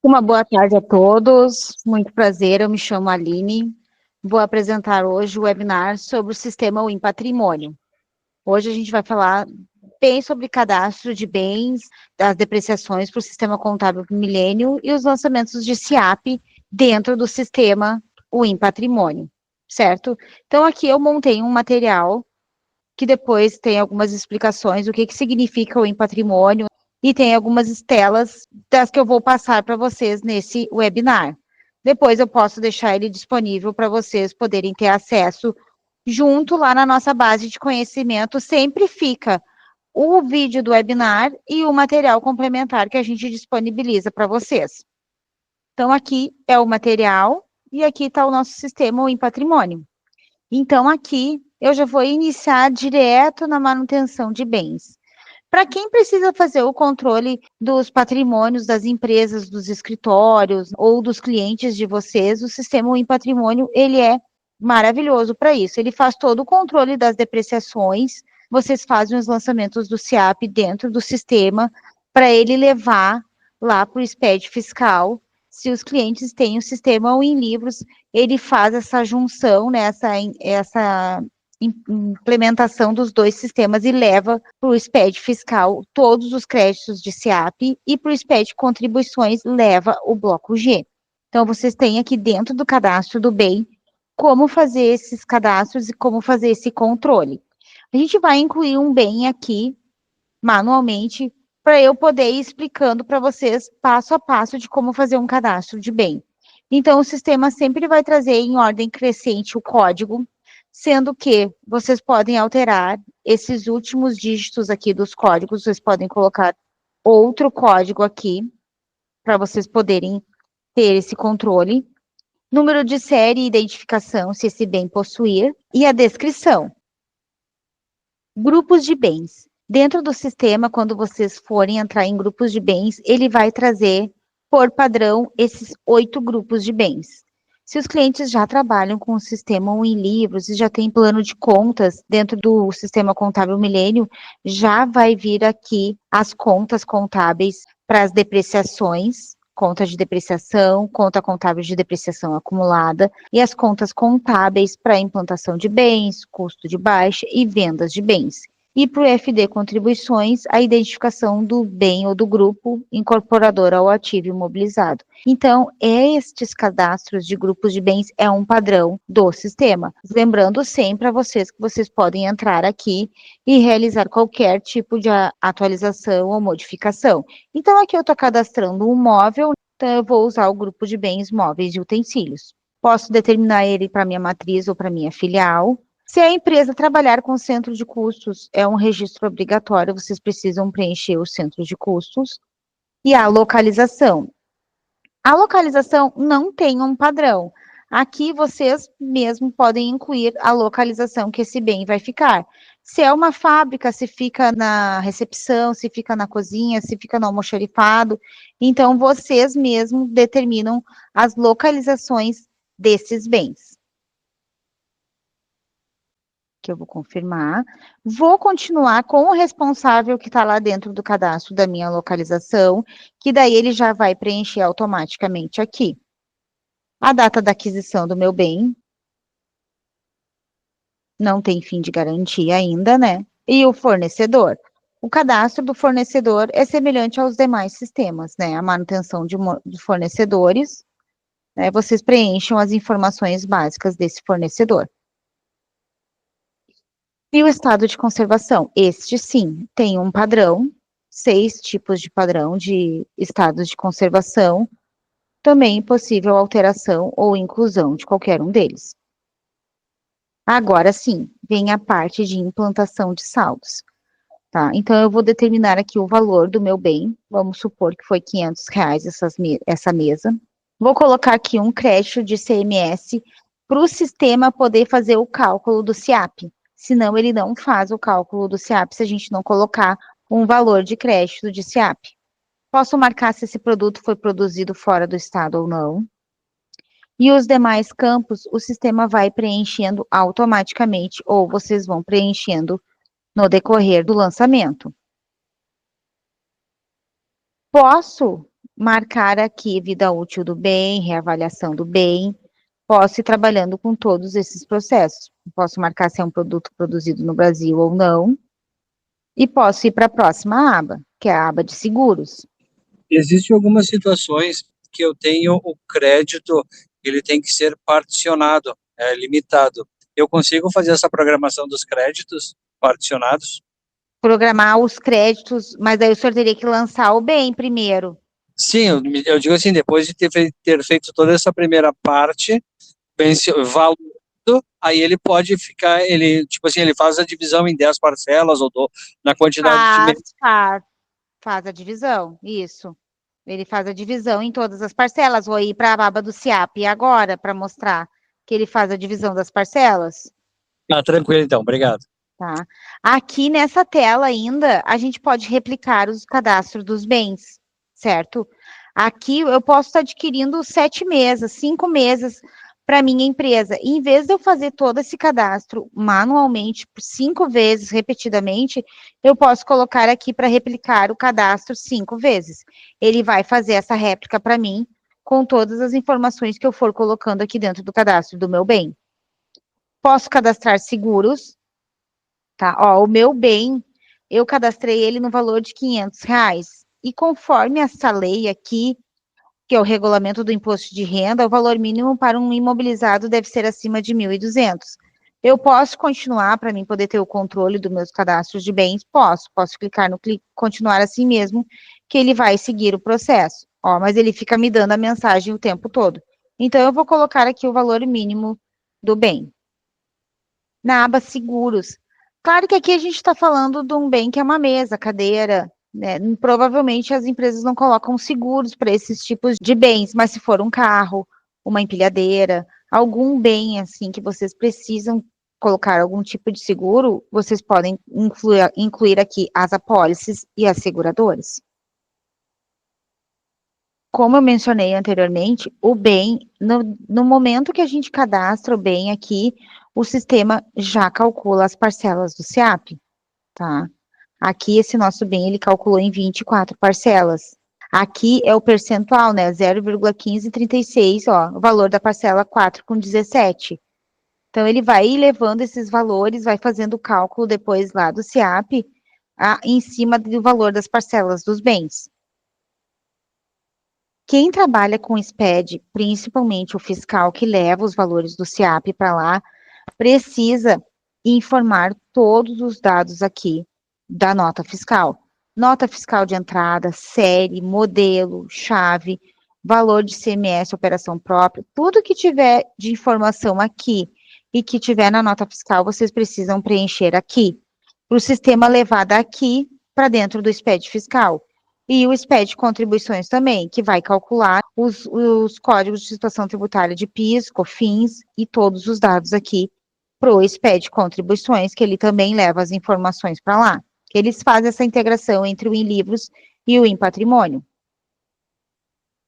Uma boa tarde a todos, muito prazer, eu me chamo Aline, vou apresentar hoje o webinar sobre o sistema Win Patrimônio. Hoje a gente vai falar bem sobre cadastro de bens, das depreciações para o sistema contábil milênio e os lançamentos de SIAP dentro do sistema Win Patrimônio, certo? Então aqui eu montei um material que depois tem algumas explicações do que significa o Win Patrimônio, e tem algumas telas das que eu vou passar para vocês nesse webinar. Depois eu posso deixar ele disponível para vocês poderem ter acesso junto lá na nossa base de conhecimento, sempre fica o vídeo do webinar e o material complementar que a gente disponibiliza para vocês. Então, aqui é o material e aqui está o nosso sistema em patrimônio. Então, aqui eu já vou iniciar direto na manutenção de bens. Para quem precisa fazer o controle dos patrimônios das empresas, dos escritórios ou dos clientes de vocês, o sistema em patrimônio, ele é maravilhoso para isso. Ele faz todo o controle das depreciações, vocês fazem os lançamentos do SIAP dentro do sistema para ele levar lá para o SPED fiscal. Se os clientes têm o sistema ou em livros, ele faz essa junção, né, essa implementação dos dois sistemas e leva para o SPED fiscal todos os créditos de SIAP e para o SPED contribuições leva o bloco G. Então, vocês têm aqui dentro do cadastro do bem como fazer esses cadastros e como fazer esse controle. A gente vai incluir um bem aqui manualmente para eu poder ir explicando para vocês passo a passo de como fazer um cadastro de bem. Então, o sistema sempre vai trazer em ordem crescente o código, sendo que vocês podem alterar esses últimos dígitos aqui dos códigos, vocês podem colocar outro código aqui, para vocês poderem ter esse controle. Número de série e identificação, se esse bem possuir, e a descrição. Grupos de bens. Dentro do sistema, quando vocês forem entrar em grupos de bens, ele vai trazer, por padrão, esses 8 grupos de bens. Se os clientes já trabalham com o sistema ou em livros e já tem plano de contas dentro do sistema contábil milênio, já vai vir aqui as contas contábeis para as depreciações, conta de depreciação, conta contábil de depreciação acumulada e as contas contábeis para implantação de bens, custo de baixa e vendas de bens. E para o FD Contribuições, a identificação do bem ou do grupo incorporador ao ativo imobilizado. Então, estes cadastros de grupos de bens é um padrão do sistema. Lembrando sempre a vocês que vocês podem entrar aqui e realizar qualquer tipo de atualização ou modificação. Então, aqui eu estou cadastrando um móvel, então eu vou usar o grupo de bens móveis e utensílios. Posso determinar ele para minha matriz ou para minha filial. Se a empresa trabalhar com centro de custos, é um registro obrigatório, vocês precisam preencher o centro de custos. E a localização. A localização não tem um padrão. Aqui vocês mesmo podem incluir a localização que esse bem vai ficar. Se é uma fábrica, se fica na recepção, se fica na cozinha, se fica no almoxarifado. Então, vocês mesmos determinam as localizações desses bens. Que eu vou confirmar. Vou continuar com o responsável que está lá dentro do cadastro da minha localização, que daí ele já vai preencher automaticamente aqui. A data da aquisição do meu bem, não tem fim de garantia ainda, né? E o fornecedor. O cadastro do fornecedor é semelhante aos demais sistemas, né? A manutenção de fornecedores, né? Vocês preenchem as informações básicas desse fornecedor. E o estado de conservação? Este sim, tem um padrão, 6 tipos de padrão de estados de conservação, também possível alteração ou inclusão de qualquer um deles. Agora sim, vem a parte de implantação de saldos, tá? Então, eu vou determinar aqui o valor do meu bem, vamos supor que foi R$ 500 essa mesa. Vou colocar aqui um crédito de CMS para o sistema poder fazer o cálculo do SIAP, senão ele não faz o cálculo do SIAP se a gente não colocar um valor de crédito de SIAP. Posso marcar se esse produto foi produzido fora do estado ou não. E os demais campos, o sistema vai preenchendo automaticamente, ou vocês vão preenchendo no decorrer do lançamento. Posso marcar aqui vida útil do bem, reavaliação do bem, posso ir trabalhando com todos esses processos. Posso marcar se é um produto produzido no Brasil ou não, e posso ir para a próxima aba, que é a aba de seguros. Existem algumas situações que eu tenho o crédito, ele tem que ser particionado, limitado. Eu consigo fazer essa programação dos créditos particionados? Programar os créditos, mas aí o senhor teria que lançar o bem primeiro. Sim, eu digo assim, depois de ter feito toda essa primeira parte, valor, aí ele pode ficar, ele, tipo assim, ele faz a divisão em 10 parcelas na quantidade de Faz, faz, faz a divisão, isso. Ele faz a divisão em todas as parcelas. Vou ir para a aba do SIAP agora para mostrar que ele faz a divisão das parcelas. Ah, tranquilo então, obrigado. Tá? Aqui nessa tela ainda, a gente pode replicar os cadastros dos bens, certo? Aqui eu posso estar adquirindo 7 mesas, 5 mesas para minha empresa. E em vez de eu fazer todo esse cadastro manualmente, por 5 vezes, repetidamente, eu posso colocar aqui para replicar o cadastro 5 vezes. Ele vai fazer essa réplica para mim com todas as informações que eu for colocando aqui dentro do cadastro do meu bem. Posso cadastrar seguros, tá? Ó, o meu bem, eu cadastrei ele no valor de R$ 500. E conforme essa lei aqui, que é o regulamento do imposto de renda, o valor mínimo para um imobilizado deve ser acima de 1.200. Eu posso continuar para mim poder ter o controle dos meus cadastros de bens? Posso clicar no clique continuar assim mesmo, que ele vai seguir o processo. Ó, mas ele fica me dando a mensagem o tempo todo. Então, eu vou colocar aqui o valor mínimo do bem. Na aba seguros. Claro que aqui a gente está falando de um bem que é uma mesa, cadeira, né? Provavelmente as empresas não colocam seguros para esses tipos de bens, mas se for um carro, uma empilhadeira, algum bem assim que vocês precisam colocar algum tipo de seguro, vocês podem incluir aqui as apólices e as seguradoras. Como eu mencionei anteriormente, o bem, no momento que a gente cadastra o bem aqui, o sistema já calcula as parcelas do SIAP, tá? Aqui, esse nosso bem, ele calculou em 24 parcelas. Aqui é o percentual, né? 0,1536, ó, o valor da parcela 4,17. Então, ele vai ir levando esses valores, vai fazendo o cálculo depois lá do SIAP, em cima do valor das parcelas dos bens. Quem trabalha com SPED, principalmente o fiscal que leva os valores do SIAP para lá, precisa informar todos os dados aqui da nota fiscal. Nota fiscal de entrada, série, modelo, chave, valor de CMS, operação própria, tudo que tiver de informação aqui e que tiver na nota fiscal, vocês precisam preencher aqui, para o sistema levar daqui para dentro do SPED fiscal. E o SPED contribuições também, que vai calcular os códigos de situação tributária de PIS, COFINS e todos os dados aqui para o SPED contribuições, que ele também leva as informações para lá. Eles fazem essa integração entre o Inlivros e o Impatrimônio.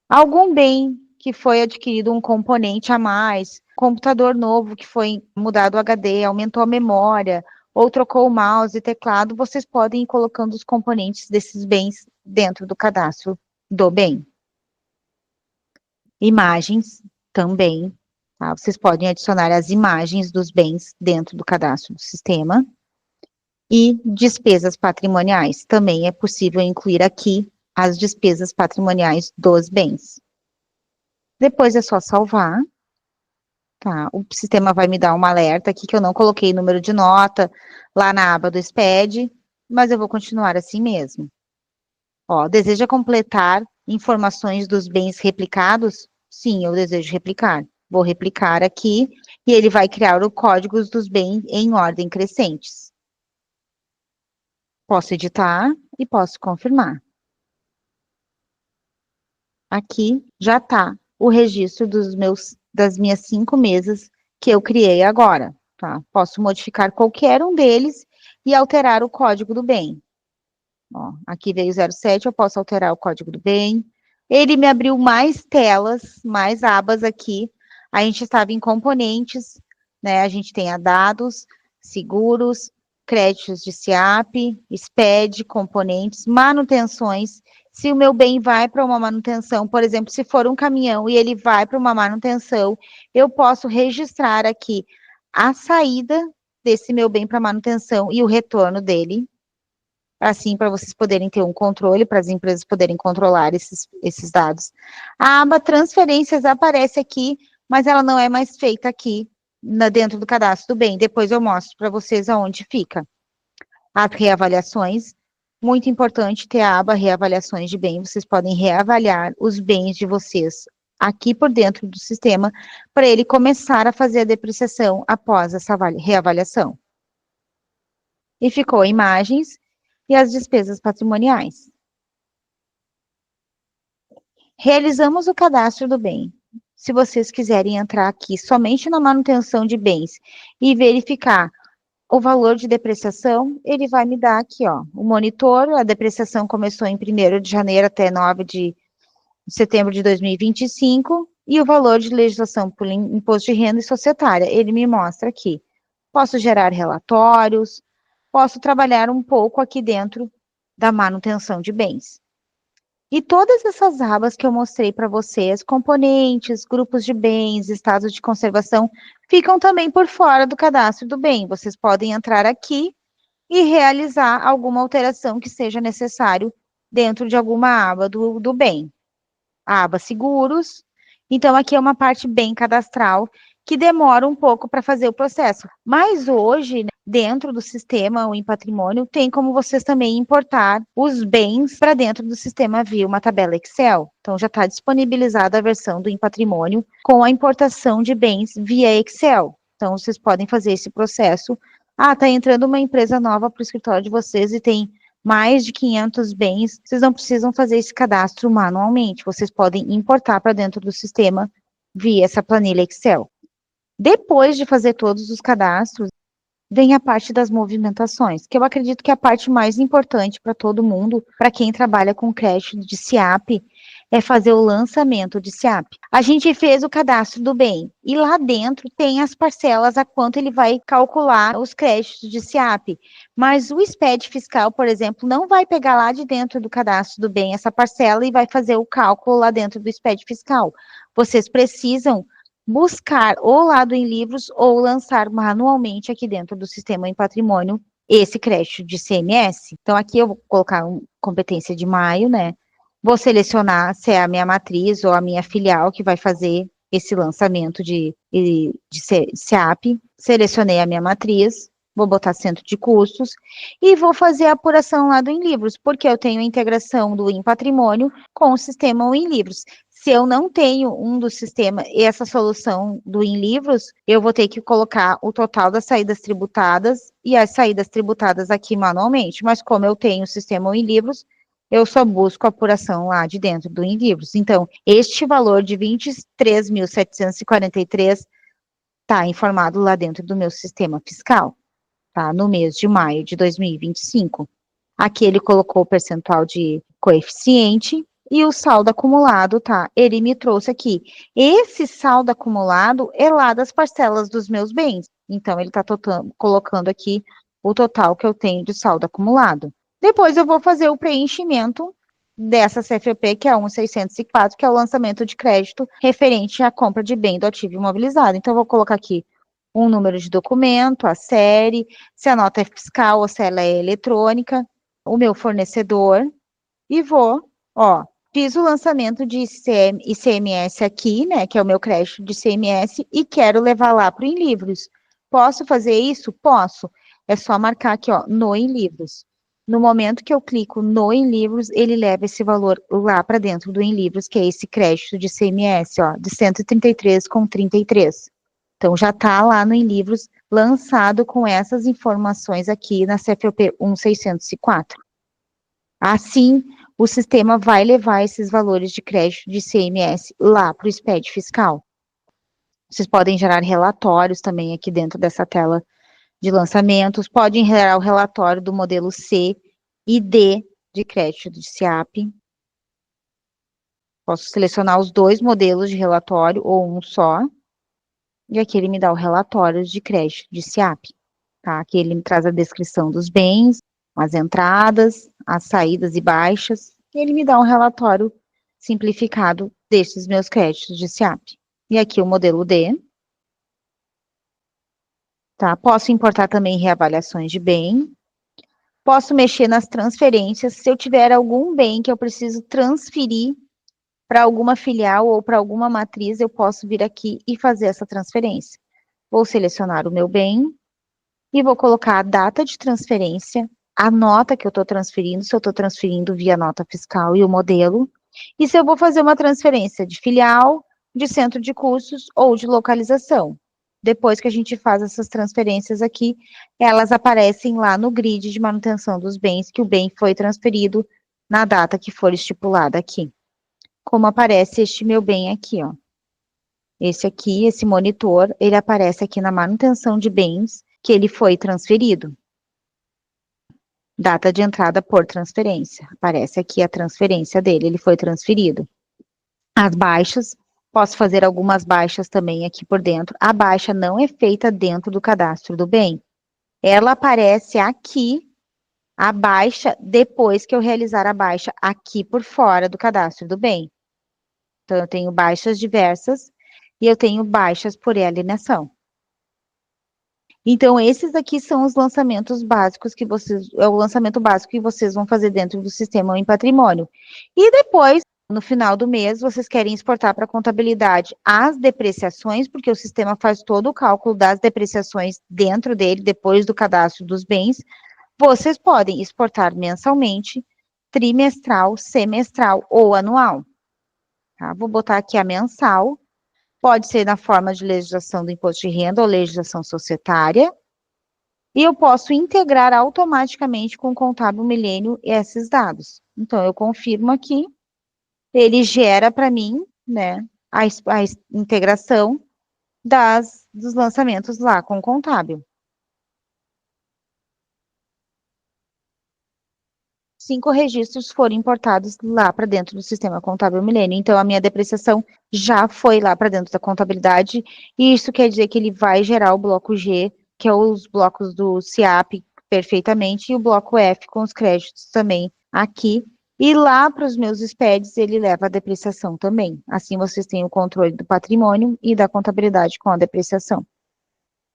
Algum bem que foi adquirido um componente a mais, computador novo que foi mudado o HD, aumentou a memória, ou trocou o mouse e teclado, vocês podem ir colocando os componentes desses bens dentro do cadastro do bem. Imagens também, tá? Vocês podem adicionar as imagens dos bens dentro do cadastro do sistema. E despesas patrimoniais. Também é possível incluir aqui as despesas patrimoniais dos bens. Depois é só salvar. Tá? O sistema vai me dar um alerta aqui que eu não coloquei número de nota lá na aba do SPED, mas eu vou continuar assim mesmo. Ó, deseja completar informações dos bens replicados? Sim, eu desejo replicar. Vou replicar aqui e ele vai criar o código dos bens em ordem crescentes. Posso editar e posso confirmar. Aqui já está o registro das minhas 5 mesas que eu criei agora, tá? Posso modificar qualquer um deles e alterar o código do bem. Ó, aqui veio 07, eu posso alterar o código do bem. Ele me abriu mais telas, mais abas aqui. A gente estava em componentes, né? A gente tem a dados, seguros, créditos de SIAP, SPED, componentes, manutenções. Se o meu bem vai para uma manutenção, por exemplo, se for um caminhão e ele vai para uma manutenção, eu posso registrar aqui a saída desse meu bem para manutenção e o retorno dele, assim, para vocês poderem ter um controle, para as empresas poderem controlar esses dados. A aba transferências aparece aqui, mas ela não é mais feita aqui dentro do cadastro do bem. Depois eu mostro para vocês aonde fica. As reavaliações, muito importante ter a aba reavaliações de bem. Vocês podem reavaliar os bens de vocês aqui por dentro do sistema, para ele começar a fazer a depreciação após essa reavaliação. E ficou imagens e as despesas patrimoniais. Realizamos o cadastro do bem. Se vocês quiserem entrar aqui somente na manutenção de bens e verificar o valor de depreciação, ele vai me dar aqui, ó, o monitor, a depreciação começou em 1º de janeiro até 9 de setembro de 2025, e o valor de legislação por imposto de renda e societária, ele me mostra aqui. Posso gerar relatórios, posso trabalhar um pouco aqui dentro da manutenção de bens. E todas essas abas que eu mostrei para vocês, componentes, grupos de bens, estados de conservação, ficam também por fora do cadastro do bem. Vocês podem entrar aqui e realizar alguma alteração que seja necessário dentro de alguma aba do bem. A aba seguros. Então, aqui é uma parte bem cadastral, que demora um pouco para fazer o processo. Mas hoje, dentro do sistema, o Em Patrimônio, tem como vocês também importar os bens para dentro do sistema via uma tabela Excel. Então, já está disponibilizada a versão do Em Patrimônio com a importação de bens via Excel. Então, vocês podem fazer esse processo. Ah, está entrando uma empresa nova para o escritório de vocês e tem mais de 500 bens, vocês não precisam fazer esse cadastro manualmente, vocês podem importar para dentro do sistema via essa planilha Excel. Depois de fazer todos os cadastros, vem a parte das movimentações, que eu acredito que é a parte mais importante para todo mundo, para quem trabalha com crédito de SIAP, é fazer o lançamento de SIAP. A gente fez o cadastro do bem, e lá dentro tem as parcelas a quanto ele vai calcular os créditos de SIAP. Mas o SPED fiscal, por exemplo, não vai pegar lá de dentro do cadastro do bem essa parcela e vai fazer o cálculo lá dentro do SPED fiscal. Vocês precisam buscar ou lá do Em Livros ou lançar manualmente aqui dentro do sistema Em Patrimônio esse crédito de CMS. Então, aqui eu vou colocar competência de maio, né? Vou selecionar se é a minha matriz ou a minha filial que vai fazer esse lançamento de SIAP. Selecionei a minha matriz, vou botar centro de custos e vou fazer a apuração lá do Em Livros, porque eu tenho a integração do Em Patrimônio com o sistema Em Livros. Se eu não tenho um do sistema e essa solução do Em Livros, eu vou ter que colocar o total das saídas tributadas e as saídas tributadas aqui manualmente. Mas como eu tenho o sistema Em Livros, eu só busco a apuração lá de dentro do Em Livros. Então, este valor de 23.743 está informado lá dentro do meu sistema fiscal, tá? No mês de maio de 2025. Aqui ele colocou o percentual de coeficiente e o saldo acumulado, tá? Ele me trouxe aqui. Esse saldo acumulado é lá das parcelas dos meus bens. Então, ele está colocando aqui o total que eu tenho de saldo acumulado. Depois eu vou fazer o preenchimento dessa CFP, que é a 1604, que é o lançamento de crédito referente à compra de bem do ativo imobilizado. Então, eu vou colocar aqui um número de documento, a série, se a nota é fiscal ou se ela é eletrônica, o meu fornecedor, e vou, ó, fiz o lançamento de ICMS aqui, né, que é o meu crédito de ICMS, e quero levar lá para o Em Livros. Posso fazer isso? Posso. É só marcar aqui, ó, no Em Livros. No momento que eu clico no Em Livros, ele leva esse valor lá para dentro do Em Livros, que é esse crédito de ICMS, ó, de 133,33. Então, já está lá no Em Livros, lançado com essas informações aqui na CFP 1604. Assim, o sistema vai levar esses valores de crédito de ICMS lá para o SPED fiscal. Vocês podem gerar relatórios também aqui dentro dessa tela de lançamentos, podem gerar o relatório do modelo C e D de crédito de SIAP. Posso selecionar os dois modelos de relatório ou um só. E aqui ele me dá o relatório de crédito de SIAP. tá? Aqui ele me traz a descrição dos bens, as entradas, as saídas e baixas, e ele me dá um relatório simplificado desses meus créditos de SEAP. E aqui o modelo D, tá? Posso importar também reavaliações de bem, posso mexer nas transferências, se eu tiver algum bem que eu preciso transferir para alguma filial ou para alguma matriz, eu posso vir aqui e fazer essa transferência. Vou selecionar o meu bem e vou colocar a data de transferência, a nota que eu estou transferindo, se eu estou transferindo via nota fiscal e o modelo, e se eu vou fazer uma transferência de filial, de centro de cursos ou de localização. Depois que a gente faz essas transferências aqui, elas aparecem lá no grid de manutenção dos bens, que o bem foi transferido na data que for estipulada aqui. Como aparece este meu bem aqui, ó. Esse aqui, esse monitor, ele aparece aqui na manutenção de bens que ele foi transferido. Data de entrada por transferência. Aparece aqui a transferência dele, ele foi transferido. As baixas, posso fazer algumas baixas também aqui por dentro. A baixa não é feita dentro do cadastro do bem. Ela aparece aqui, a baixa, depois que eu realizar a baixa aqui por fora do cadastro do bem. Então, eu tenho baixas diversas e eu tenho baixas por alienação. Então, esses aqui são os lançamentos básicos que vocês, é o lançamento básico que vocês vão fazer dentro do sistema em patrimônio. E depois, no final do mês, vocês querem exportar para a contabilidade as depreciações, porque o sistema faz todo o cálculo das depreciações dentro dele, depois do cadastro dos bens. Vocês podem exportar mensalmente, trimestral, semestral ou anual. Tá? Vou botar aqui a mensal. Pode ser na forma de legislação do imposto de renda ou legislação societária. E eu posso integrar automaticamente com o Contábil Milênio esses dados. Então, eu confirmo aqui, ele gera para mim, né, a integração dos lançamentos lá com o Contábil. 5 registros foram importados lá para dentro do sistema Contábil Milênio. Então, a minha depreciação já foi lá para dentro da contabilidade, e isso quer dizer que ele vai gerar o bloco G, que é os blocos do SEAP perfeitamente, e o bloco F com os créditos também aqui. E lá para os meus SPEDs, ele leva a depreciação também. Assim, vocês têm o controle do patrimônio e da contabilidade com a depreciação.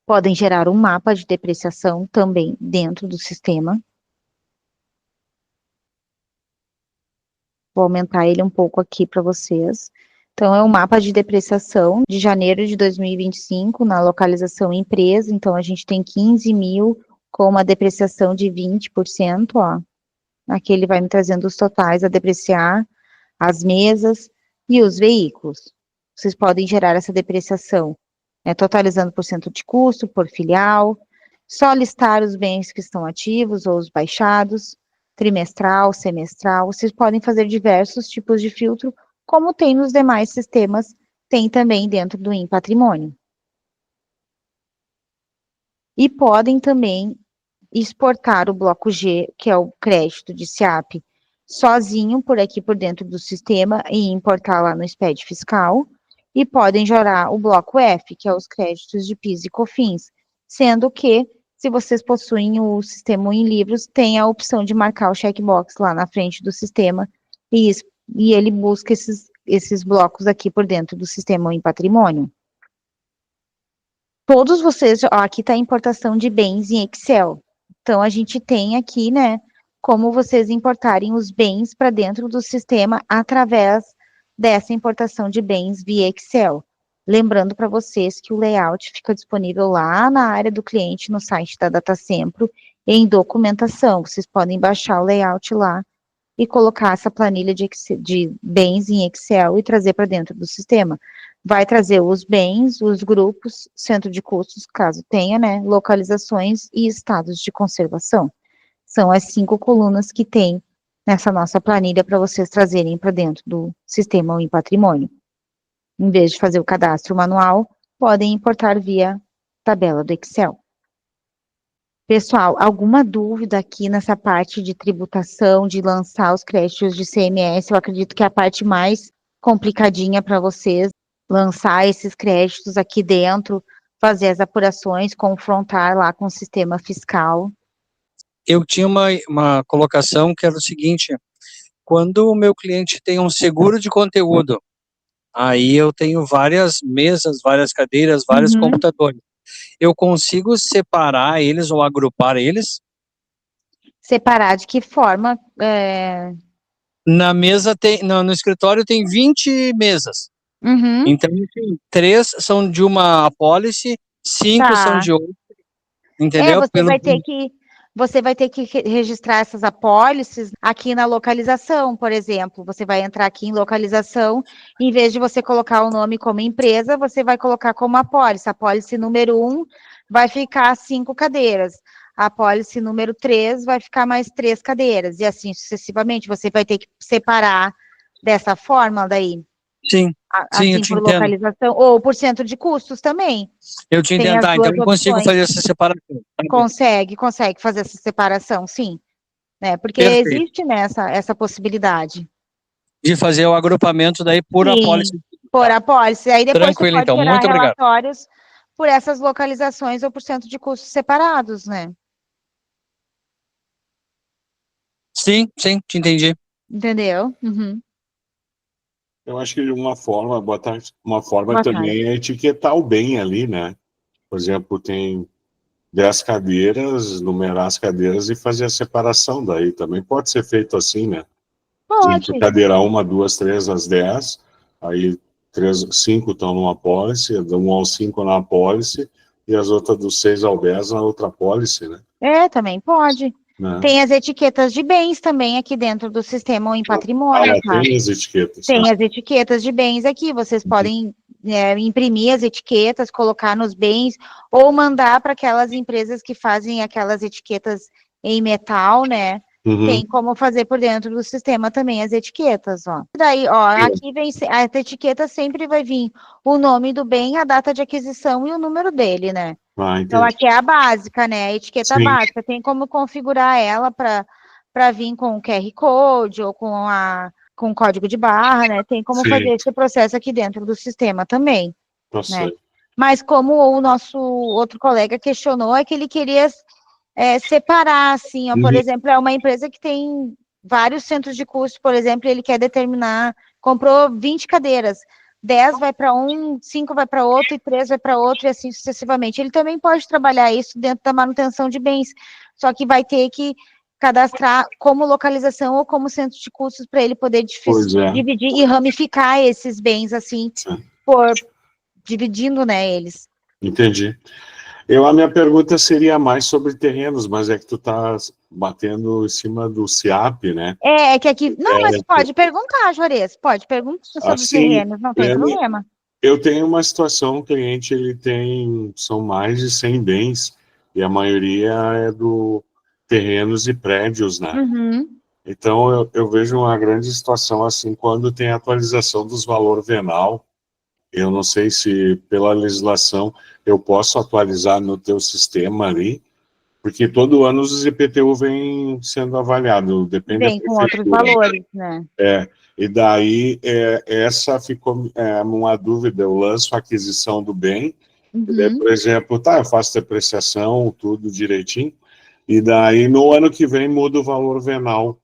Podem gerar um mapa de depreciação também dentro do sistema. Vou aumentar ele um pouco aqui para vocês. Então, é um mapa de depreciação de janeiro de 2025 na localização empresa. Então, a gente tem 15 mil com uma depreciação de 20%, ó. Aqui ele vai me trazendo os totais a depreciar, as mesas e os veículos. Vocês podem gerar essa depreciação, né, totalizando por cento de custo, por filial, só listar os bens que estão ativos ou os baixados, trimestral, semestral. Vocês podem fazer diversos tipos de filtro, como tem nos demais sistemas, tem também dentro do InPatrimônio. E podem também exportar o bloco G, que é o crédito de SEAP, sozinho por aqui por dentro do sistema e importar lá no SPED fiscal. E podem gerar o bloco F, que é os créditos de PIS e COFINS, sendo que, se vocês possuem o sistema em livros, tem a opção de marcar o checkbox lá na frente do sistema, e ele busca esses blocos aqui por dentro do sistema em patrimônio. Todos vocês, ó, aqui está a importação de bens em Excel. Então, a gente tem aqui, né, como vocês importarem os bens para dentro do sistema através dessa importação de bens via Excel. Lembrando para vocês que o layout fica disponível lá na área do cliente, no site da Datacentro, em documentação. Vocês podem baixar o layout lá e colocar essa planilha de bens em Excel e trazer para dentro do sistema. Vai trazer os bens, os grupos, centro de custos, caso tenha, né, localizações e estados de conservação. São as 5 colunas que tem nessa nossa planilha para vocês trazerem para dentro do sistema em patrimônio. Em vez de fazer o cadastro manual, podem importar via tabela do Excel. Pessoal, alguma dúvida aqui nessa parte de tributação, de lançar os créditos de CMS? Eu acredito que é a parte mais complicadinha para vocês, lançar esses créditos aqui dentro fazer as apurações, confrontar lá com o sistema fiscal. Eu tinha uma colocação que era o seguinte: quando o meu cliente tem um seguro de conteúdo, aí eu tenho várias mesas, várias cadeiras, vários computadores. Eu consigo separar eles ou agrupar eles? Separar de que forma? Na mesa no escritório tem 20 mesas. Uhum, Então, assim, 3 são de uma apólice, 5 são tá. de outra, entendeu? Você vai ter que registrar essas apólices aqui na localização, por exemplo. Você vai entrar aqui em localização, em vez de você colocar o nome como empresa, você vai colocar como apólice. A apólice número 1 vai ficar 5 cadeiras. A apólice número 3 vai ficar mais 3 cadeiras. E assim sucessivamente. Você vai ter que separar dessa forma daí. Sim, sim, eu Assim te por entendo. localização, ou por centro de custos também. Eu te Tem entendo, as tá, então duas eu consigo opções. fazer essa separação. Tá bem. Consegue fazer essa separação, sim. Né? Porque Perfeito. existe essa possibilidade. De fazer o agrupamento daí por apólice. Sim, por apólice. Aí depois você Tranquilo, pode então. gerar Muito obrigado. relatórios por essas localizações ou por centro de custos separados, né? Sim, sim, te entendi. Entendeu? Uhum. Eu acho que uma forma, uma forma Boa tarde. também é etiquetar o bem ali, né? Por exemplo, tem 10 cadeiras, numerar as cadeiras e fazer a separação daí. Também pode ser feito assim, né? Por exemplo, Pode. cadeira 1, 2, 3, às 10, aí 5 estão numa apólice, do 1 ao 5 na apólice, e as outras do 6 ao 10 na outra apólice, né? Também pode. Tem as etiquetas de bens também aqui dentro do sistema ou em patrimônio, tá? Tem as etiquetas. Tem as etiquetas de bens aqui. Vocês podem imprimir as etiquetas, colocar nos bens, ou mandar para aquelas empresas que fazem aquelas etiquetas em metal, né? Tem como fazer por dentro do sistema também as etiquetas, ó. Daí, ó, aqui vem a etiqueta sempre vai vir o nome do bem, a data de aquisição e o número dele, né? Então aqui é a básica, né? A etiqueta básica. Tem como configurar ela para vir com o QR Code ou com código de barra, né? Tem como fazer esse processo aqui dentro do sistema também, né? Mas como o nosso outro colega questionou, é que ele queria separar, assim, ó, por exemplo, é uma empresa que tem vários centros de custo, por exemplo, ele quer determinar, comprou 20 cadeiras, 10 vai para um, 5 vai para outro, e 3 vai para outro, e assim sucessivamente. Ele também pode trabalhar isso dentro da manutenção de bens, só que vai ter que cadastrar como localização ou como centro de custos para ele poder dividir e ramificar esses bens, assim, dividindo, né, eles. Entendi. A minha pergunta seria mais sobre terrenos, mas é que tu tá batendo em cima do SIAP, né? É que aqui... Não, mas pode perguntar, Juarez, pode perguntar sobre terrenos, não tem problema. Eu tenho uma situação, o cliente, são mais de 100 bens, e a maioria é do terrenos e prédios, né? Então, eu vejo uma grande situação assim, quando tem atualização dos valores venal. Eu não sei se, pela legislação, eu posso atualizar no teu sistema ali, porque todo ano os IPTU vem sendo avaliado, depende da Vem com outros valores, né? E daí, essa ficou uma dúvida, eu lanço a aquisição do bem, e daí, por exemplo, eu faço depreciação, tudo direitinho, e daí, no ano que vem, muda o valor venal.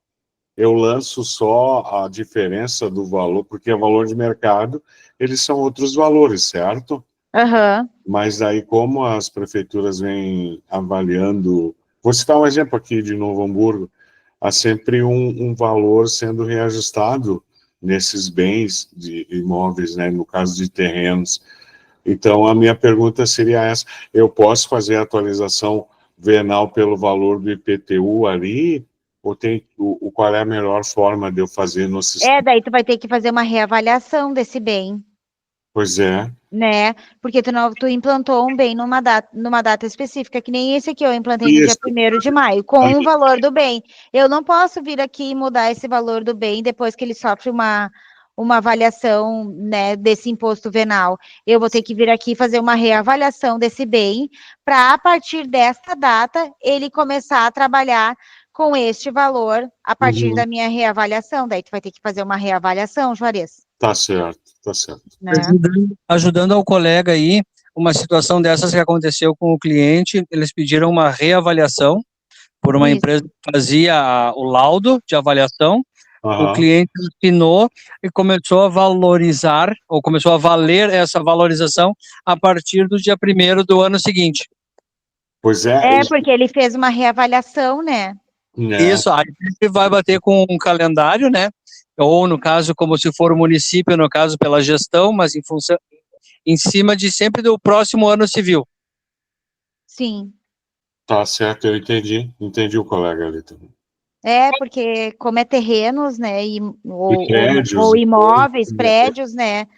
Eu lanço só a diferença do valor, porque o valor de mercado, eles são outros valores, certo? Mas daí, como as prefeituras vêm avaliando... Vou citar um exemplo aqui de Novo Hamburgo. Há sempre um valor sendo reajustado nesses bens de imóveis, né? No caso de terrenos. Então, a minha pergunta seria essa. Eu posso fazer a atualização venal pelo valor do IPTU ali? Ou qual é a melhor forma de eu fazer no sistema? Daí tu vai ter que fazer uma reavaliação desse bem. Pois é. Né? Porque tu implantou um bem numa data específica, que nem esse aqui eu implantei no dia 1º de maio, com o valor do bem. Eu não posso vir aqui e mudar esse valor do bem depois que ele sofre uma avaliação, né, desse imposto venal. Eu vou ter que vir aqui fazer uma reavaliação desse bem, para a partir desta data ele começar a trabalhar com este valor a partir da minha reavaliação. Daí tu vai ter que fazer uma reavaliação, Juarez. Tá certo, tá certo. Né? Ajudando ao colega aí, uma situação dessas que aconteceu com o cliente, eles pediram uma reavaliação por uma Isso. empresa que fazia o laudo de avaliação. O cliente assinou e começou a valorizar, ou começou a valer essa valorização a partir do dia 1º do ano seguinte. Pois é. Porque ele fez uma reavaliação, né? Isso, aí ele vai bater com um calendário, né? Ou no caso, como se for o município, no caso pela gestão, mas em cima de sempre do próximo ano civil. Sim. Tá certo, eu entendi o colega ali também. Porque como é terrenos, né, prédios, ou imóveis, prédios, né,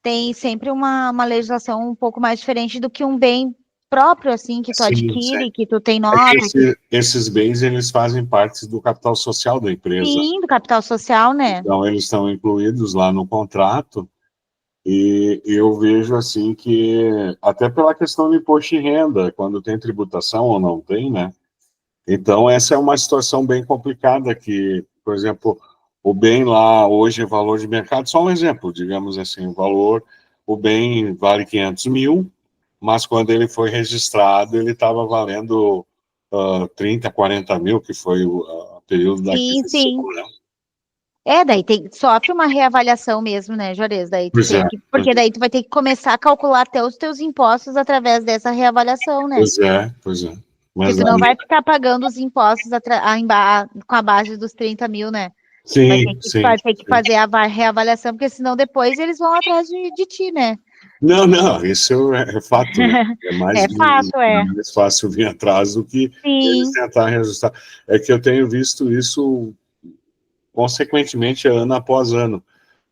tem sempre uma legislação um pouco mais diferente do que um bem próprio, assim, que tu adquire, que tu tem nota. Esses bens, eles fazem parte do capital social da empresa. Sim, do capital social, né? Então, eles estão incluídos lá no contrato, e eu vejo, assim, que até pela questão do imposto de renda, quando tem tributação ou não tem, né? Então, essa é uma situação bem complicada que, por exemplo, o bem lá, hoje, valor de mercado, só um exemplo, digamos assim, o bem vale 500 mil, mas quando ele foi registrado, ele estava valendo 30, 40 mil, que foi o período da aquisição. Sim. Né? Daí sofre uma reavaliação mesmo, né, Juarez? Porque daí tu vai ter que começar a calcular até os teus impostos através dessa reavaliação, né? Pois é. Porque tu não vai ficar pagando os impostos com a base dos 30 mil, né? Sim, vai ter que fazer a reavaliação, porque senão depois eles vão atrás de ti, né? Não, isso é fato. Né? É mais fácil vir atrás do que eles tentar reajustar. É que eu tenho visto isso consequentemente ano após ano.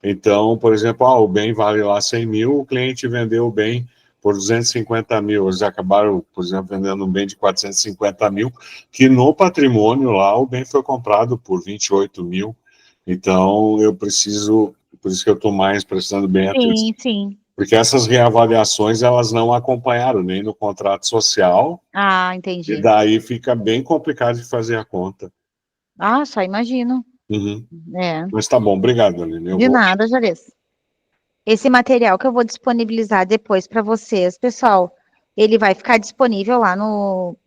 Então, por exemplo, o bem vale lá 100 mil, o cliente vendeu o bem por 250 mil, eles acabaram, por exemplo, vendendo um bem de 450 mil, que no patrimônio lá o bem foi comprado por 28 mil, então eu preciso, por isso que eu estou mais prestando bem atenção. Sim. Porque essas reavaliações, elas não acompanharam nem no contrato social. Entendi. E daí fica bem complicado de fazer a conta. Só imagino. Mas tá bom, obrigado, Aline. De nada, Juarez. Esse material que eu vou disponibilizar depois para vocês, pessoal, ele vai ficar disponível lá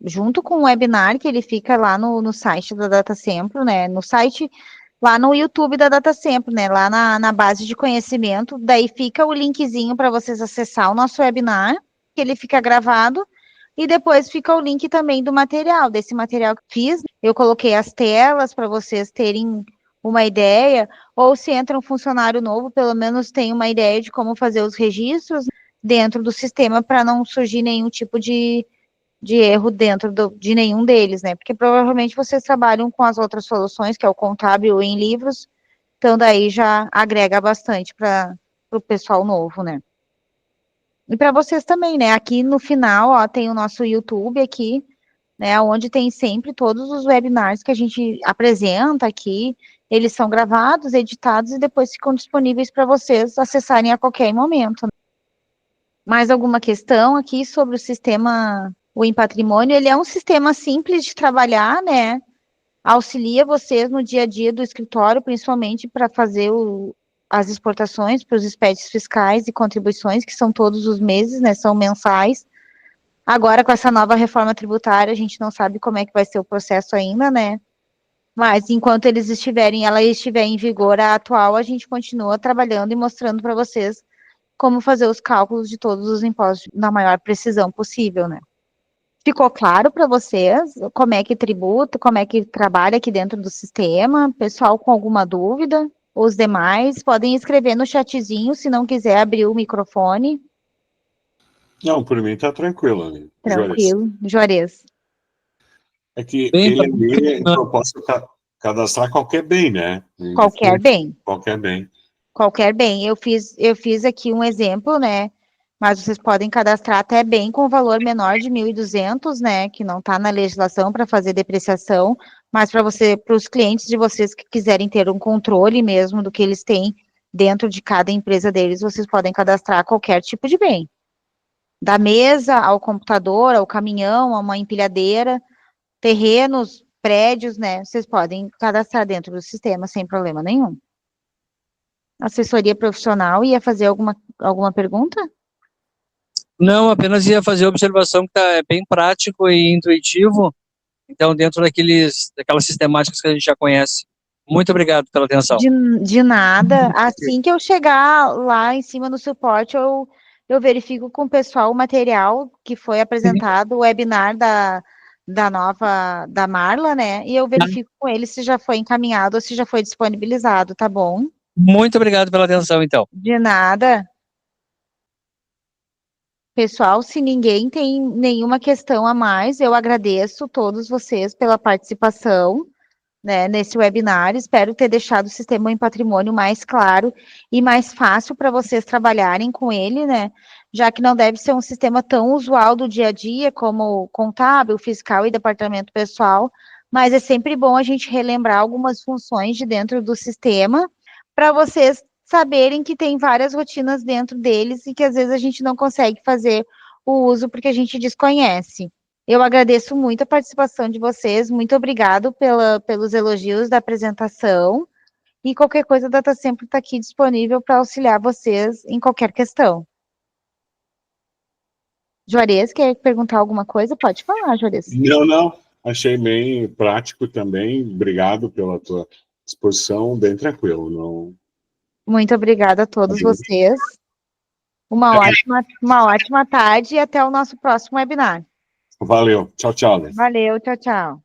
junto com o webinar, que ele fica lá no site da DataSemplo, né? No site, lá no YouTube da DataSemplo, né? Lá na base de conhecimento. Daí fica o linkzinho para vocês acessar o nosso webinar, que ele fica gravado. E depois fica o link também desse material que fiz. Eu coloquei as telas para vocês terem uma ideia, ou se entra um funcionário novo, pelo menos tem uma ideia de como fazer os registros dentro do sistema para não surgir nenhum tipo de erro dentro de nenhum deles, né? Porque provavelmente vocês trabalham com as outras soluções, que é o contábil em livros, então daí já agrega bastante para o pessoal novo, né? E para vocês também, né? Aqui no final, tem o nosso YouTube aqui, né? Onde tem sempre todos os webinars que a gente apresenta aqui. Eles são gravados, editados e depois ficam disponíveis para vocês acessarem a qualquer momento. Mais alguma questão aqui sobre o sistema o Patrimônio? Ele é um sistema simples de trabalhar, né? Auxilia vocês no dia a dia do escritório, principalmente para fazer as exportações para os expedientes fiscais e contribuições, que são todos os meses, né? São mensais. Agora, com essa nova reforma tributária, a gente não sabe como é que vai ser o processo ainda, né? Mas enquanto ela estiver em vigor, a atual, a gente continua trabalhando e mostrando para vocês como fazer os cálculos de todos os impostos na maior precisão possível, né? Ficou claro para vocês como é que tributa, como é que trabalha aqui dentro do sistema? Pessoal com alguma dúvida? Os demais podem escrever no chatzinho, se não quiser abrir o microfone. Não, por mim tá tranquilo, né? Tranquilo, Juarez. É que eu posso cadastrar qualquer bem, né? Qualquer bem. Qualquer bem. Eu fiz aqui um exemplo, né? Mas vocês podem cadastrar até bem com valor menor de 1.200, né? Que não está na legislação para fazer depreciação, mas para os clientes de vocês que quiserem ter um controle mesmo do que eles têm dentro de cada empresa deles, vocês podem cadastrar qualquer tipo de bem. Da mesa ao computador, ao caminhão, a uma empilhadeira, terrenos, prédios, né? Vocês podem cadastrar dentro do sistema sem problema nenhum. Assessoria profissional, ia fazer alguma pergunta? Não, apenas ia fazer a observação que é bem prático e intuitivo, então dentro daquelas sistemáticas que a gente já conhece. Muito obrigado pela atenção. De nada. Assim que eu chegar lá em cima no suporte, eu verifico com o pessoal o material que foi apresentado, o webinar da Marla, né? E eu verifico com ele se já foi encaminhado ou se já foi disponibilizado, tá bom? Muito obrigado pela atenção, então. De nada. Pessoal, se ninguém tem nenhuma questão a mais, eu agradeço todos vocês pela participação, né, nesse webinar. Espero ter deixado o sistema em patrimônio mais claro e mais fácil para vocês trabalharem com ele, né? Já que não deve ser um sistema tão usual do dia a dia como contábil, fiscal e departamento pessoal, mas é sempre bom a gente relembrar algumas funções de dentro do sistema para vocês saberem que tem várias rotinas dentro deles e que às vezes a gente não consegue fazer o uso porque a gente desconhece. Eu agradeço muito a participação de vocês, muito obrigado pelos elogios da apresentação, e qualquer coisa, a Data sempre está aqui disponível para auxiliar vocês em qualquer questão. Juarez, quer perguntar alguma coisa? Pode falar, Juarez. Não, achei bem prático também, obrigado pela tua exposição, bem tranquilo. Não... Muito obrigada a todos vocês. Uma ótima tarde e até o nosso próximo webinar. Valeu, tchau, tchau. Valeu, tchau, tchau.